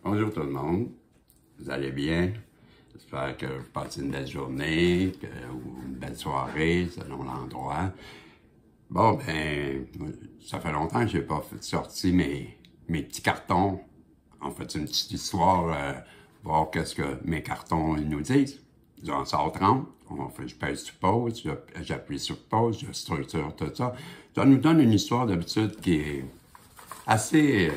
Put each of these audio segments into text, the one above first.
Bonjour tout le monde, vous allez bien? J'espère que vous passez une belle journée ou une belle soirée selon l'endroit. Bon, ben, ça fait longtemps que je n'ai pas sorti mes petits cartons. On fait une petite histoire, voir qu'est-ce que mes cartons nous disent. J'en sors 30, je pèse sur pause, j'appuie sur pause, je structure tout ça. Ça nous donne une histoire d'habitude qui est assez...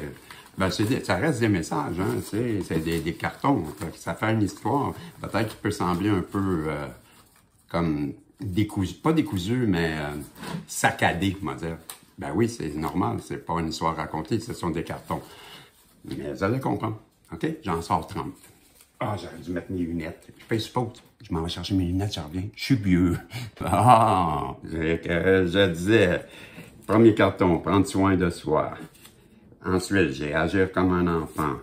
ça reste des messages, hein, c'est des cartons. Ça fait une histoire, peut-être qu'il peut sembler un peu comme décousu, pas décousu, mais saccadé, on va dire. Ben oui, c'est normal, c'est pas une histoire racontée, ce sont des cartons. Mais vous allez comprendre, OK? J'en sors 30. Ah, j'aurais dû mettre mes lunettes. Je paye suppose. Je m'en vais chercher mes lunettes, je reviens. Je suis vieux. Ah, je disais, premier carton, prendre soin de soi. Ensuite, j'ai agir comme un enfant.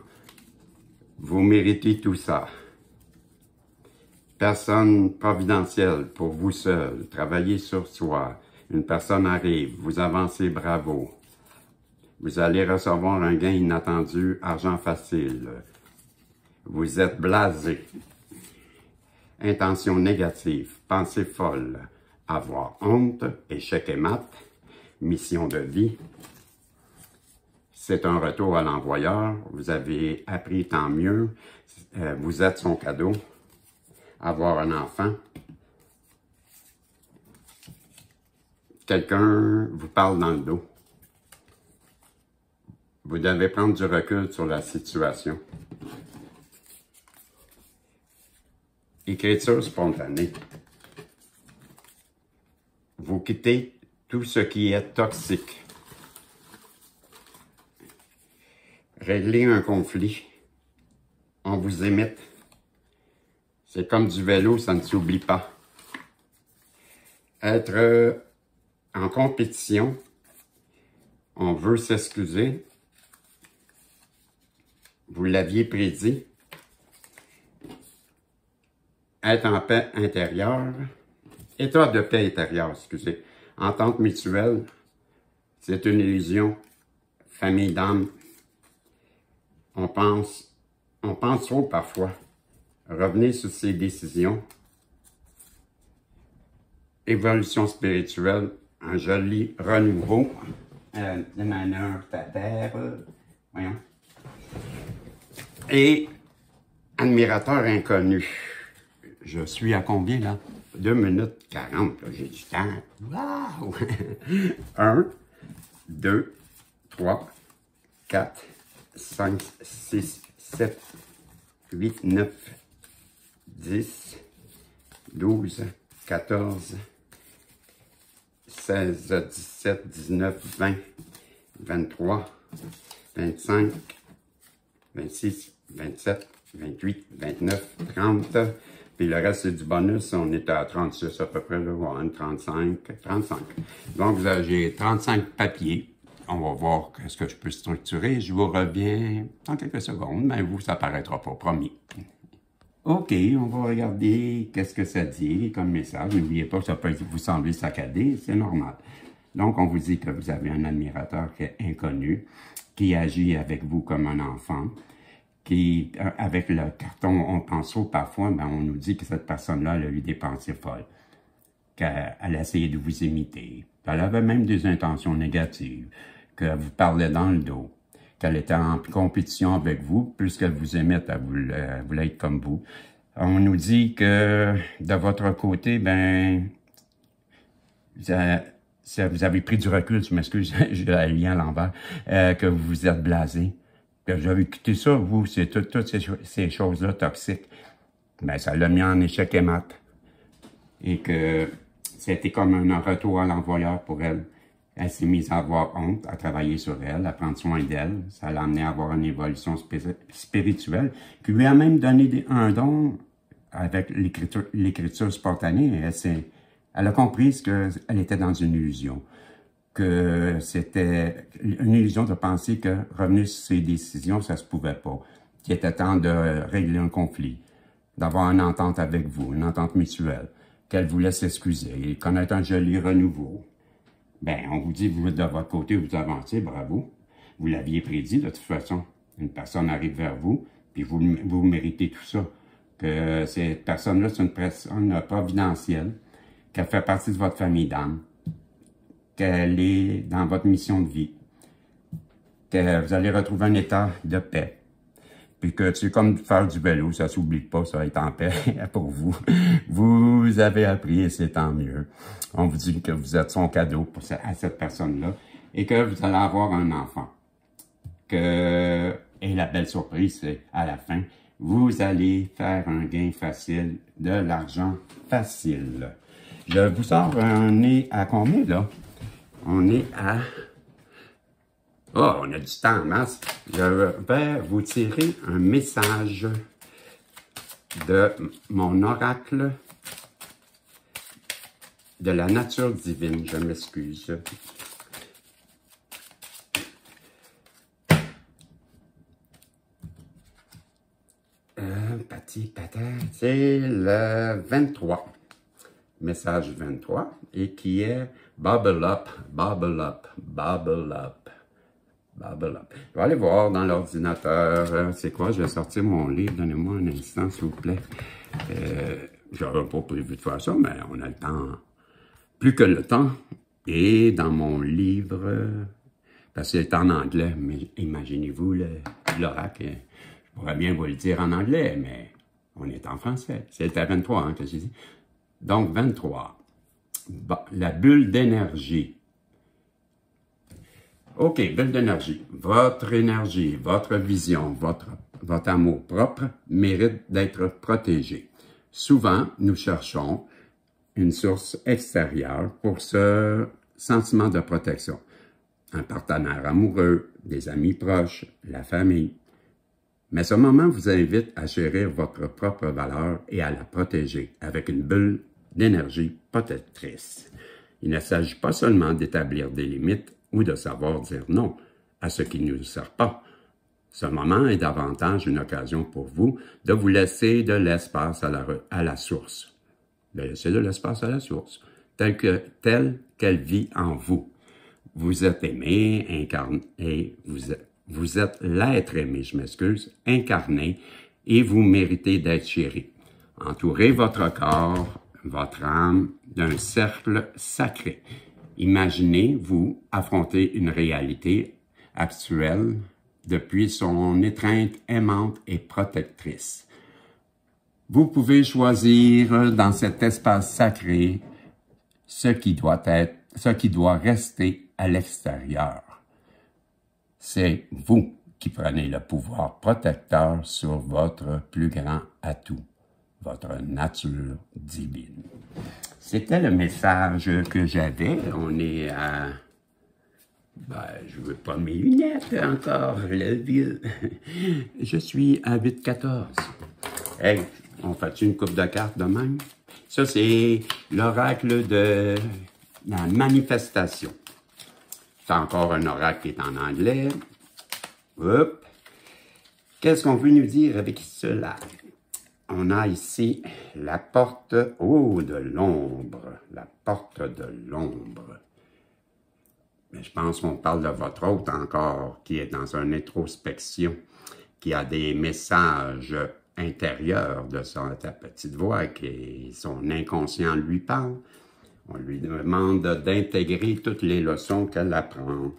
Vous méritez tout ça. Personne providentielle pour vous seul. Travaillez sur soi. Une personne arrive. Vous avancez, bravo. Vous allez recevoir un gain inattendu, argent facile. Vous êtes blasé. Intention négative, pensée folle. Avoir honte, échec et mat. Mission de vie. C'est un retour à l'envoyeur. Vous avez appris, tant mieux. Vous êtes son cadeau. Avoir un enfant. Quelqu'un vous parle dans le dos. Vous devez prendre du recul sur la situation. Écriture spontanée. Vous quittez tout ce qui est toxique. Régler un conflit. On vous imite. C'est comme du vélo, ça ne s'oublie pas. Être en compétition. On veut s'excuser. Vous l'aviez prédit. Être en paix intérieure. État de paix intérieure, excusez. Entente mutuelle. C'est une illusion. Famille d'âme. On pense trop parfois. Revenez sur ses décisions. Évolution spirituelle, un joli renouveau. De manière terre. Voyons. Et admirateur inconnu. Je suis à combien là? 2 minutes 40, j'ai du temps. Wow! 1, 2, 3, 4, 5, 6, 7, 8, 9, 10, 12, 14, 16, 17, 19, 20, 23, 25, 26, 27, 28, 29, 30. Puis le reste, c'est du bonus. On est à 36 à peu près, là, 35. Donc, j'ai 35 papiers. On va voir ce que je peux structurer. Je vous reviens dans quelques secondes, mais vous, ça paraîtra pas, promis. OK, on va regarder qu'est-ce que ça dit comme message. N'oubliez pas que ça peut vous sembler saccadé, c'est normal. Donc, on vous dit que vous avez un admirateur qui est inconnu, qui agit avec vous comme un enfant, qui, avec le carton, on pense trop parfois, ben on nous dit que cette personne-là, elle a eu des pensées folles, qu'elle a essayé de vous imiter, qu'elle avait même des intentions négatives, qu'elle vous parlait dans le dos, qu'elle était en compétition avec vous, puisqu'elle vous imite, elle voulait être comme vous. On nous dit que, de votre côté, ben, vous avez pris du recul, je m'excuse, j'ai la ligne à l'envers, que vous vous êtes blasé. Que vous avez quitté ça, vous, c'est toutes ces choses-là toxiques. Ben, ça l'a mis en échec et mat. Et que c'était comme un retour à l'envoyeur pour elle. Elle s'est mise à avoir honte, à travailler sur elle, à prendre soin d'elle. Ça l'a amené à avoir une évolution spirituelle, qui lui a même donné un don avec l'écriture spontanée. Elle a compris qu'elle était dans une illusion. Que c'était une illusion de penser que revenir sur ses décisions, ça se pouvait pas. Qu'il était temps de régler un conflit, d'avoir une entente avec vous, une entente mutuelle, qu'elle voulait s'excuser et connaître un joli renouveau. Ben, on vous dit, vous, de votre côté, vous avancez, bravo. Vous l'aviez prédit, de toute façon. Une personne arrive vers vous, puis vous méritez tout ça. Que cette personne-là, c'est une personne providentielle, qu'elle fait partie de votre famille d'âme, qu'elle est dans votre mission de vie, que vous allez retrouver un état de paix. Puis que c'est comme faire du vélo, ça s'oublie pas, ça va être en paix pour vous. Vous avez appris et c'est tant mieux. On vous dit que vous êtes son cadeau à cette personne-là et que vous allez avoir un enfant. Et la belle surprise, c'est à la fin, vous allez faire un gain facile, de l'argent facile. Je vous sors, on est à combien là? On est à... Oh, on a du temps en masse. Je vais vous tirer un message de mon oracle de la nature divine. Je m'excuse. C'est le 23. Message 23. Et qui est Bubble up, bubble up, bubble up. Bubble up. Je vais aller voir dans l'ordinateur. C'est quoi? Je vais sortir mon livre. Donnez-moi un instant, s'il vous plaît. J'aurais pas prévu de faire ça, mais on a le temps. Plus que le temps. Et dans mon livre, parce que c'est en anglais, mais imaginez-vous l'oracle. Je pourrais bien vous le dire en anglais, mais on est en français. C'était 23 hein, que j'ai dit. Donc, 23. La bulle d'énergie. OK, bulle d'énergie. Votre énergie, votre vision, votre amour propre mérite d'être protégé. Souvent, nous cherchons une source extérieure pour ce sentiment de protection. Un partenaire amoureux, des amis proches, la famille. Mais ce moment vous invite à chérir votre propre valeur et à la protéger avec une bulle d'énergie protectrice. Il ne s'agit pas seulement d'établir des limites ou de savoir dire non à ce qui ne nous sert pas. Ce moment est davantage une occasion pour vous de vous laisser de l'espace à la source. De laisser de l'espace à la source, telle qu'elle vit en vous. Vous êtes aimé, incarné, et vous êtes l'être aimé, je m'excuse, incarné, et vous méritez d'être chéri. Entourez votre corps, votre âme, d'un cercle sacré. Imaginez-vous affronter une réalité actuelle depuis son étreinte aimante et protectrice. Vous pouvez choisir dans cet espace sacré ce qui doit rester à l'extérieur. C'est vous qui prenez le pouvoir protecteur sur votre plus grand atout, votre nature divine. C'était le message que j'avais. On est à... je veux pas mes lunettes encore, le vieux. Je suis à 8-14. Hey, on fait une coupe de cartes de même? Ça, c'est l'oracle de la manifestation. C'est encore un oracle qui est en anglais. Hop. Qu'est-ce qu'on veut nous dire avec cela? On a ici la porte de l'ombre. La porte de l'ombre. Mais je pense qu'on parle de votre hôte encore, qui est dans une introspection, qui a des messages intérieurs de sa petite voix, qui son inconscient lui parle. On lui demande d'intégrer toutes les leçons qu'elle apprend.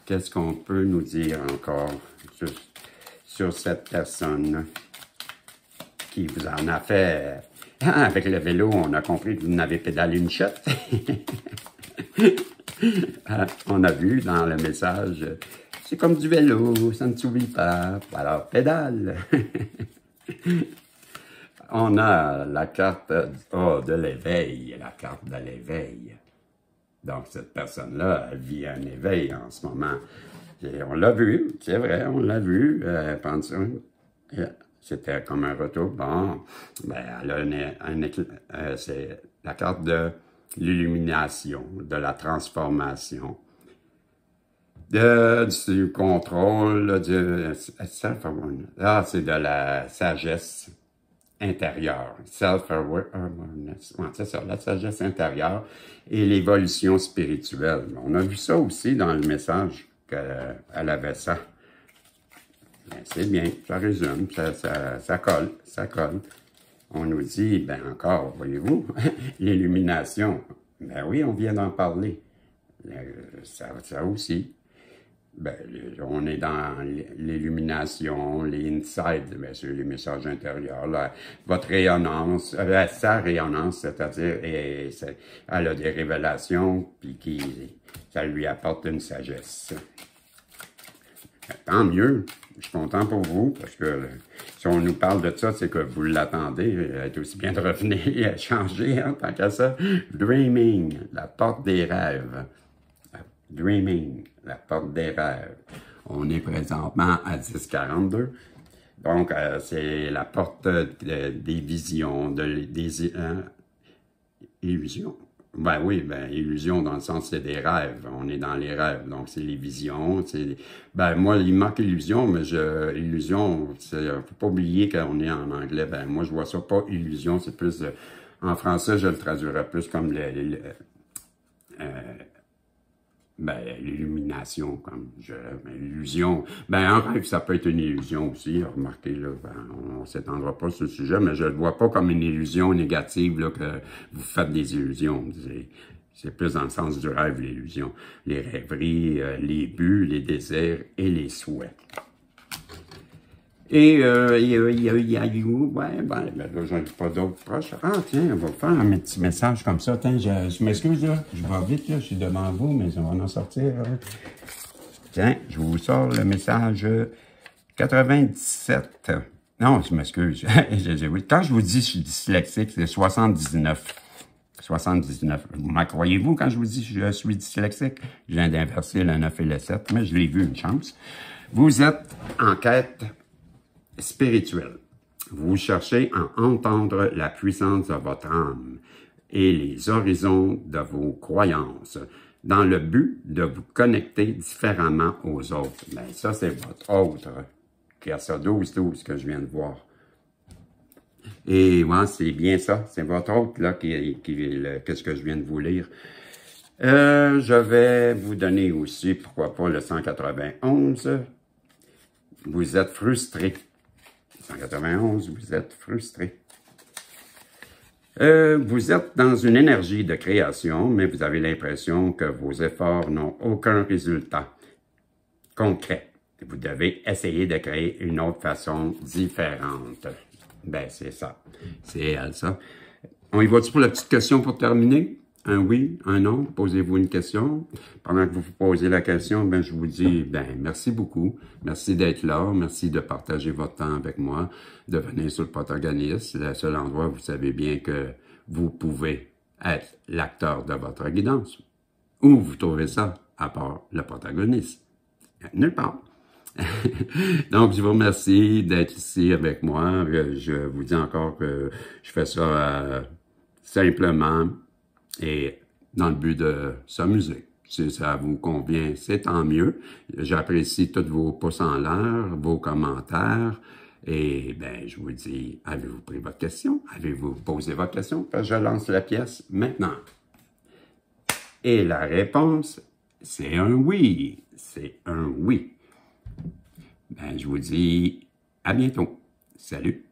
Qu'est-ce qu'on peut nous dire encore sur cette personne qui vous en a fait... Ah, avec le vélo, on a compris que vous n'avez pédalé une shot. On a vu dans le message, c'est comme du vélo, ça ne s'oublie pas. Alors, pédale. On a la carte de l'éveil, la carte de l'éveil. Donc, cette personne-là, elle vit un éveil en ce moment. Et on l'a vu, c'est vrai, on l'a vu. C'était comme un retour. Bon, elle a c'est la carte de l'illumination, de la transformation, du contrôle, c'est de la sagesse intérieure, self-awareness, c'est ça, la sagesse intérieure et l'évolution spirituelle. On a vu ça aussi dans le message qu'elle avait ça. Ben, c'est bien, ça résume, ça colle, ça colle. On nous dit, ben encore, voyez-vous, l'illumination. Ben oui, on vient d'en parler. Ça aussi. Ben, on est dans l'illumination, les insides, bien sûr, les messages intérieurs, là, votre rayonnance, sa rayonnance, c'est-à-dire, elle a des révélations, puis ça lui apporte une sagesse. Ben, tant mieux, je suis content pour vous, parce que si on nous parle de ça, c'est que vous l'attendez, elle est aussi bien de revenir et changer, hein, tant qu'à ça. Dreaming, la porte des rêves. Dreaming, la porte des rêves. On est présentement à 1042. Donc, c'est la porte des visions, des illusions. Ben oui, illusion dans le sens c'est des rêves. On est dans les rêves, donc c'est les visions. Ben moi, il manque illusion, mais illusion, faut pas oublier qu'on est en anglais. Ben moi, je vois ça pas illusion, c'est plus en français, je le traduirais plus comme l'illumination, comme l'illusion. Ben, un rêve, ça peut être une illusion aussi, remarquez, là, on s'étendra pas sur le sujet, mais je le vois pas comme une illusion négative, là, que vous faites des illusions. C'est plus dans le sens du rêve, l'illusion. Les rêveries, les buts, les désirs et les souhaits. Et, là, j'en ai pas d'autres proches. Ah, tiens, on va faire un petit message comme ça. Tiens, je m'excuse, là, je vais vite, là, je suis devant vous, mais on va en sortir. Là. Tiens, je vous sors le message 97. Non, je m'excuse. Quand je vous dis que je suis dyslexique, c'est 79. 79. Croyez-vous quand je vous dis que je suis dyslexique? Je viens d'inverser le 9 et le 7, mais je l'ai vu, une chance. Vous êtes en quête spirituelle. Vous cherchez à entendre la puissance de votre âme et les horizons de vos croyances dans le but de vous connecter différemment aux autres. Bien, ça, c'est votre autre, qui a ça 12-12 que je viens de voir. Et ouais, c'est bien ça, c'est votre autre, là, qu'est-ce que je viens de vous lire. Je vais vous donner aussi, pourquoi pas, le 191. Vous êtes frustré. 191, vous êtes frustré. Vous êtes dans une énergie de création, mais vous avez l'impression que vos efforts n'ont aucun résultat concret. Vous devez essayer de créer une autre façon différente. Ben, c'est ça. C'est elle, ça. On y va-tu pour la petite question pour terminer? Un oui, un non? Posez-vous une question. Pendant que vous vous posez la question, ben, je vous dis, ben, merci beaucoup. Merci d'être là. Merci de partager votre temps avec moi, de venir sur le protagoniste. C'est le seul endroit où vous savez bien que vous pouvez être l'acteur de votre guidance. Où vous trouvez ça, à part le protagoniste? Nulle part. Donc, je vous remercie d'être ici avec moi. Je vous dis encore que je fais ça simplement et dans le but de s'amuser. Si ça vous convient, c'est tant mieux. J'apprécie tous vos pouces en l'air, vos commentaires. Et ben, je vous dis, avez-vous pris votre question? Avez-vous posé votre question? Je lance la pièce maintenant. Et la réponse, c'est un oui. C'est un oui. Ben, je vous dis à bientôt. Salut!